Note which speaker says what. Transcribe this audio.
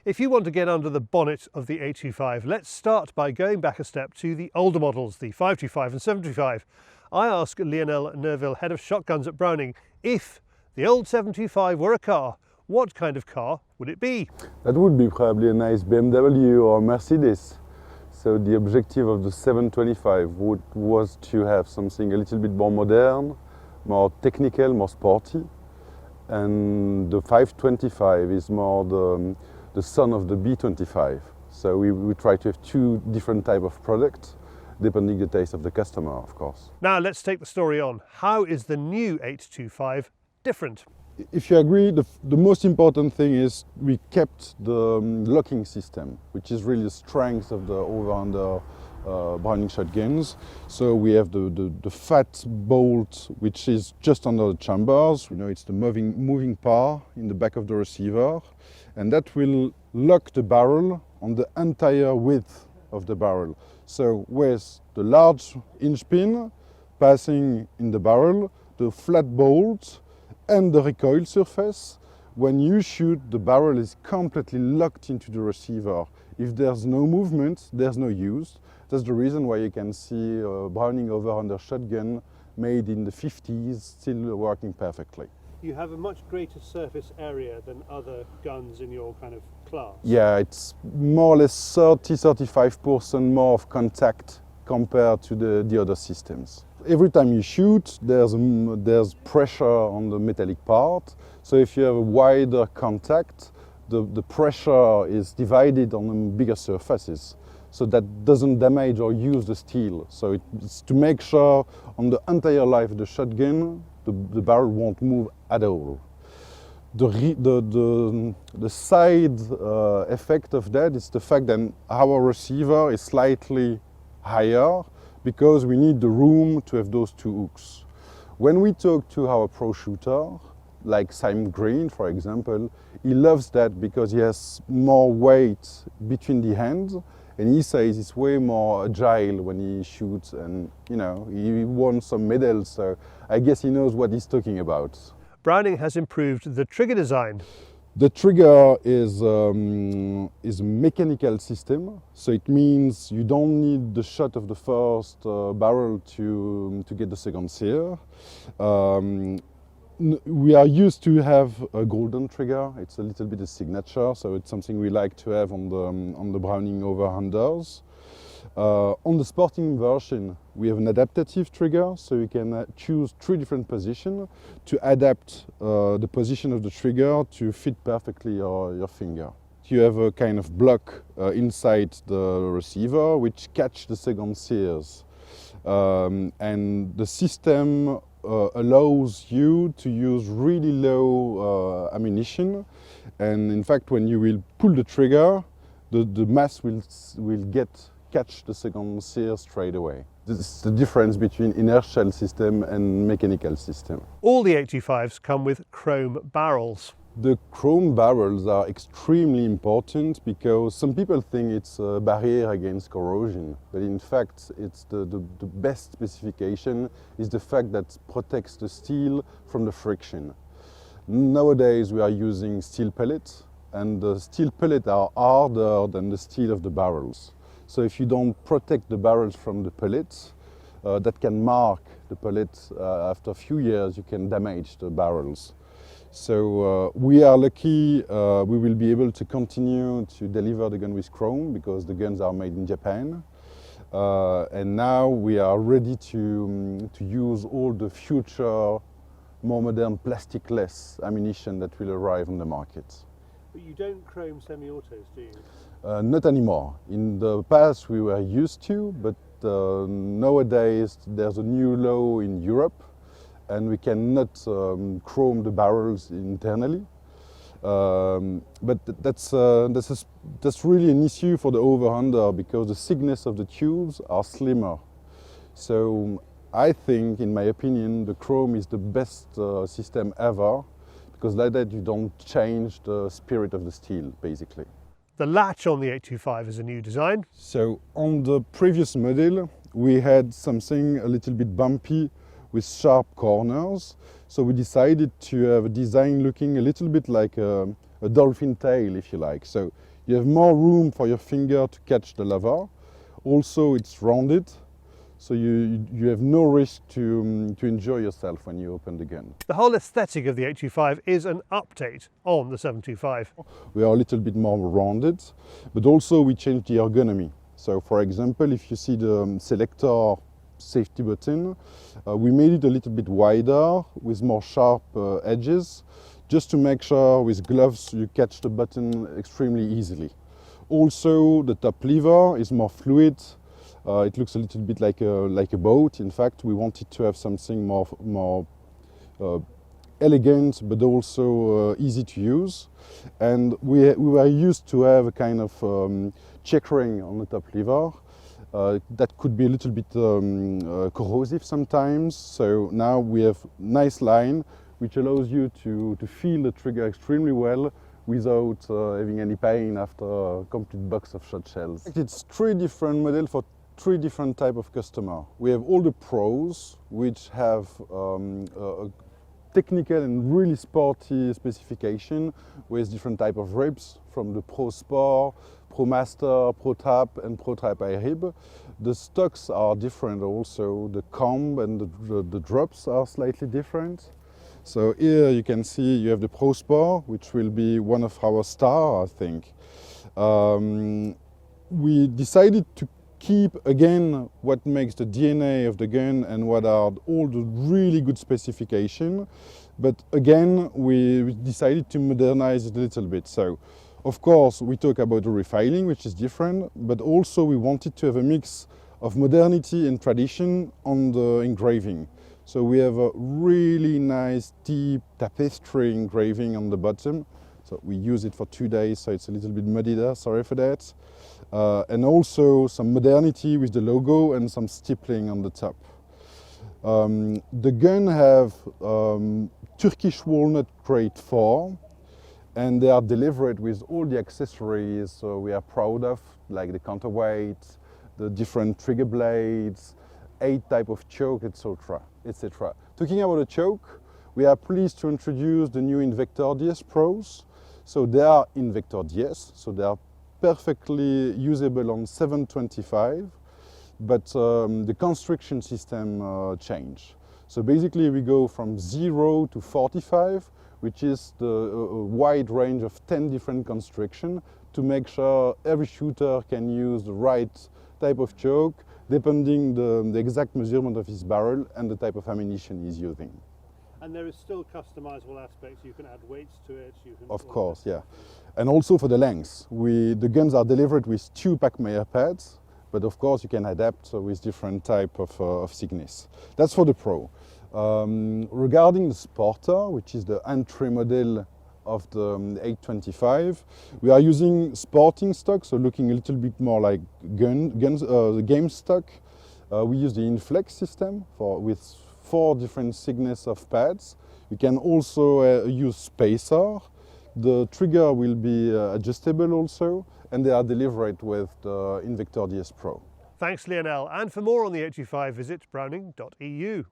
Speaker 1: If you want to get under the bonnet of the 825, let's start by going back a step to the older models, the 525 and 725. I asked Lionel Neuville, head of shotguns at Browning, if the old 725 were a car, what kind of car would it be?
Speaker 2: That would be probably a nice BMW or Mercedes. So the objective of the 725 was to have something a little bit more modern, more technical, more sporty. And the 525 is more the son of the B25. So we try to have two different types of products, depending the taste of the customer, of course.
Speaker 1: Now let's take the story on. How is the new 825 different?
Speaker 2: If you agree, the most important thing is we kept the locking system, which is really the strength of the over-under Browning shotguns. So we have the fat bolt, which is just under the chambers. You know, it's the moving part in the back of the receiver, and that will lock the barrel on the entire width of the barrel. So with the large hinge pin passing in the barrel, the flat bolt and the recoil surface, when you shoot, the barrel is completely locked into the receiver. If there's no movement, there's no use. That's the reason why you can see a Browning over-under shotgun made in the 50s still working perfectly.
Speaker 1: You have a much greater surface area than other guns in your kind of class.
Speaker 2: Yeah, it's more or less 30–35% more of contact compared to the other systems. Every time you shoot, there's pressure on the metallic part. So if you have a wider contact, the pressure is divided on the bigger surfaces. So that doesn't damage or use the steel. So it's to make sure on the entire life of the shotgun, the barrel won't move at all. The side effect of that is the fact that our receiver is slightly higher because we need the room to have those two hooks. When we talk to our pro shooter, like Simon Green, for example, he loves that because he has more weight between the hands, and he says it's way more agile when he shoots, and you know, he won some medals, so I guess he knows what he's talking about.
Speaker 1: Browning has improved the trigger design.
Speaker 2: The trigger is a mechanical system, so it means you don't need the shot of the first barrel to get the second sear. We are used to have a golden trigger. It's a little bit a signature, so it's something we like to have on the Browning over-unders. On the sporting version, we have an adaptive trigger, so you can choose 3 different positions to adapt the position of the trigger to fit perfectly your finger. You have a kind of block inside the receiver which catch the second sears, and the system allows you to use really low ammunition, and in fact when you will pull the trigger, the mass will catch the second sear straight away. This is the difference between inertial system and mechanical system.
Speaker 1: All the 825s come with chrome barrels.
Speaker 2: The chrome barrels are extremely important because some people think it's a barrier against corrosion, but in fact it's the best specification is the fact that it protects the steel from the friction. Nowadays we are using steel pellets, and the steel pellets are harder than the steel of the barrels. So if you don't protect the barrels from the pellets, that can mark the pellets. After a few years you can damage the barrels. So we are lucky we will be able to continue to deliver the gun with chrome because the guns are made in Japan. And now we are ready to use all the future, more modern plastic-less ammunition that will arrive on the market.
Speaker 1: But you don't chrome semi-autos, do you?
Speaker 2: Not anymore. In the past we were used to, but nowadays there's a new law in Europe and we cannot chrome the barrels internally. But that's really an issue for the over-under because the thickness of the tubes are slimmer. So I think, in my opinion, the chrome is the best system ever because like that you don't change the spirit of the steel, basically.
Speaker 1: The latch on the 825 is a new design.
Speaker 2: So on the previous model, we had something a little bit bumpy with sharp corners. So we decided to have a design looking a little bit like a a dolphin tail, if you like. So you have more room for your finger to catch the lever. Also, it's rounded, so you have no risk to enjoy yourself when you open the gun.
Speaker 1: The whole aesthetic of the 825 is an update on the 725.
Speaker 2: We are a little bit more rounded, but also we changed the ergonomy. So for example, if you see the selector safety button, we made it a little bit wider with more sharp edges, just to make sure with gloves you catch the button extremely easily. Also, the top lever is more fluid. It looks a little bit like a boat. In fact, we wanted to have something more elegant, but also easy to use. And we were used to have a kind of checkering on the top lever. That could be a little bit corrosive sometimes. So now we have nice line, which allows you to feel the trigger extremely well without having any pain after a complete box of shot shells. It's 3 different models for 3 different type of customer. We have all the pros, which have a technical and really sporty specification with different type of ribs, from the Pro Sport, Pro Master, Pro Trap and Pro Trap High Rib. The stocks are different also. The comb and the drops are slightly different. So here you can see you have the Pro Sport, which will be one of our stars, I think. We decided to keep again what makes the DNA of the gun and what are all the really good specification, but again we decided to modernize it a little bit. So of course we talk about the refiling, which is different, but also we wanted to have a mix of modernity and tradition on the engraving. So we have a really nice deep tapestry engraving on the bottom. So we use it for 2 days, so it's a little bit muddy there, sorry for that. And also some modernity with the logo and some stippling on the top. The gun have Turkish walnut grade 4, and they are delivered with all the accessories so we are proud of, like the counterweight, the different trigger blades, 8 type of choke, etc. etc. Talking about the choke, we are pleased to introduce the new Invector DS Pros. So they are Invector DS, so they are perfectly usable on 725, but the constriction system changed. So basically we go from 0 to 45, which is the wide range of 10 different constriction to make sure every shooter can use the right type of choke depending the exact measurement of his barrel and the type of ammunition he's using.
Speaker 1: And there is still customizable aspects. You can add weights to it.
Speaker 2: Of course, yeah. And also for the length. The guns are delivered with 2 Packmeyer pads, but of course you can adapt with different type of thickness. That's for the Pro. Regarding the Sporter, which is the entry model of the 825, we are using sporting stock, so looking a little bit more like the game stock. We use the Inflex system with 4 different thickness of pads. You can also use spacer. The trigger will be adjustable also, and they are delivered with the Invector DS Pro.
Speaker 1: Thanks, Lionel. And for more on the 825, visit browning.eu.